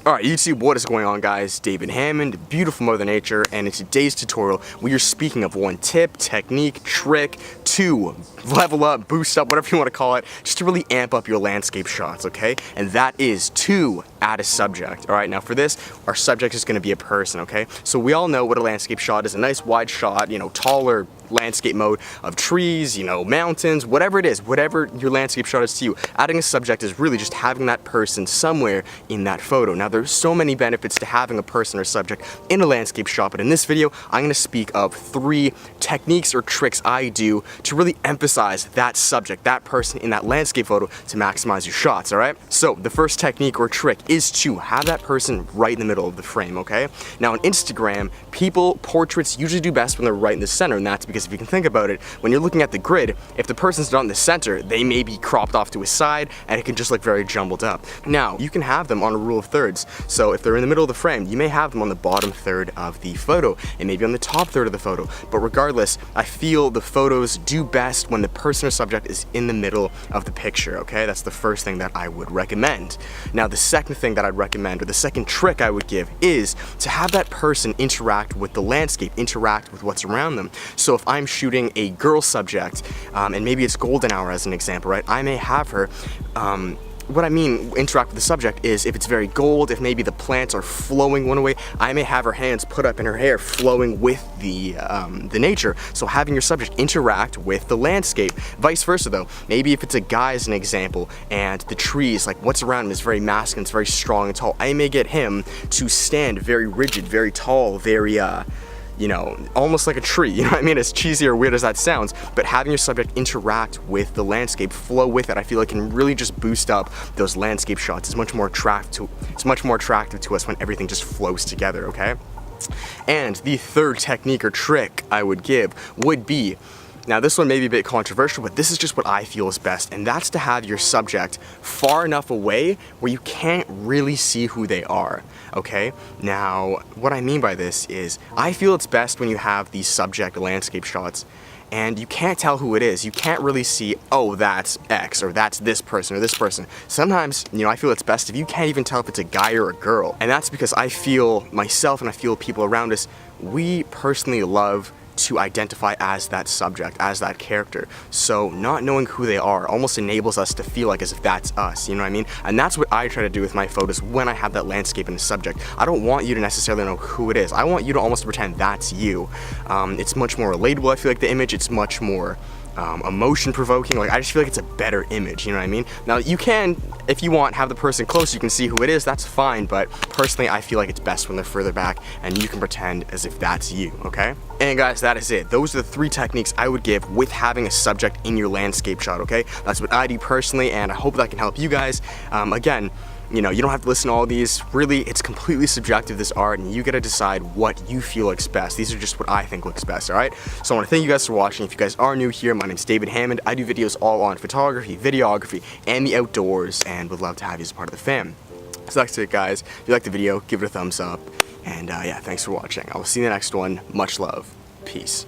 Alright YouTube, what is going on guys? David Hammond, beautiful Mother Nature, and in today's tutorial we are speaking of one tip, technique, trick, to level up, boost up, whatever you want to call it, just to really amp up your landscape shots, okay? And that is to add a subject. Alright, now for this, our subject is going to be a person, okay? So we all know what a landscape shot is, a nice wide shot, you know, taller landscape mode of trees, you know, mountains, whatever it is, whatever your landscape shot is to you. Adding a subject is really just having that person somewhere in that photo. Now there's so many benefits to having a person or subject in a landscape shot, but in this video I'm going to speak of 3 techniques or tricks I do to really emphasize that subject, that person in that landscape photo to maximize your shots, alright? So the first technique or trick is to have that person right in the middle of the frame, okay? Now on Instagram, portraits usually do best when they're right in the center, and that's because if you can think about it, when you're looking at the grid, if the person's not in the center, they may be cropped off to a side and it can just look very jumbled up. Now, you can have them on a rule of thirds. So if they're in the middle of the frame, you may have them on the bottom third of the photo and maybe on the top third of the photo. But regardless, I feel the photos do best when the person or subject is in the middle of the picture, okay? That's the first thing that I would recommend. Now, the second thing that I'd recommend, or the second trick I would give, is to have that person interact with the landscape, interact with what's around them. So if I'm shooting a girl subject, and maybe it's golden hour as an example, right? I may have her, what I mean interact with the subject is if it's very gold, if maybe the plants are flowing one way, I may have her hands put up and her hair flowing with the nature. So having your subject interact with the landscape. Vice versa though, maybe if it's a guy as an example and the trees, like what's around him is very masculine, it's very strong and tall, I may get him to stand very rigid, very tall, very you know, almost like a tree, you know what I mean? As cheesy or weird as that sounds, but having your subject interact with the landscape, flow with it, I feel like can really just boost up those landscape shots. It's much more attractive to us when everything just flows together, okay? And the third technique or trick I would give would be, now this one may be a bit controversial, but this is just what I feel is best, and that's to have your subject far enough away where you can't really see who they are, okay? Now, what I mean by this is, I feel it's best when you have these subject landscape shots, and you can't tell who it is. You can't really see, oh, that's X, or that's this person, or this person. Sometimes, you know, I feel it's best if you can't even tell if it's a guy or a girl, and that's because I feel myself and I feel people around us, we personally love to identify as that subject, as that character. So not knowing who they are almost enables us to feel like as if that's us, you know what I mean? And that's what I try to do with my photos when I have that landscape in the subject. I don't want you to necessarily know who it is. I want you to almost pretend that's you. It's much more relatable, I feel like, the image. It's much more emotion provoking. Like, I just feel like it's a better image, you know what I mean? Now you can, if you want, have the person close, you can see who it is, that's fine, but personally I feel like it's best when they're further back and you can pretend as if that's you, okay? And guys, that is it. Those are the 3 techniques I would give with having a subject in your landscape shot, okay? That's what I do personally, and I hope that can help you guys. Again, you know, you don't have to listen to all these. Really, it's completely subjective, this art, and you gotta decide what you feel looks best. These are just what I think looks best, alright? So I wanna thank you guys for watching. If you guys are new here, my name's David Hammond. I do videos all on photography, videography, and the outdoors, and would love to have you as part of the fam. So that's it, guys. If you liked the video, give it a thumbs up. And yeah, thanks for watching. I will see you in the next one. Much love. Peace.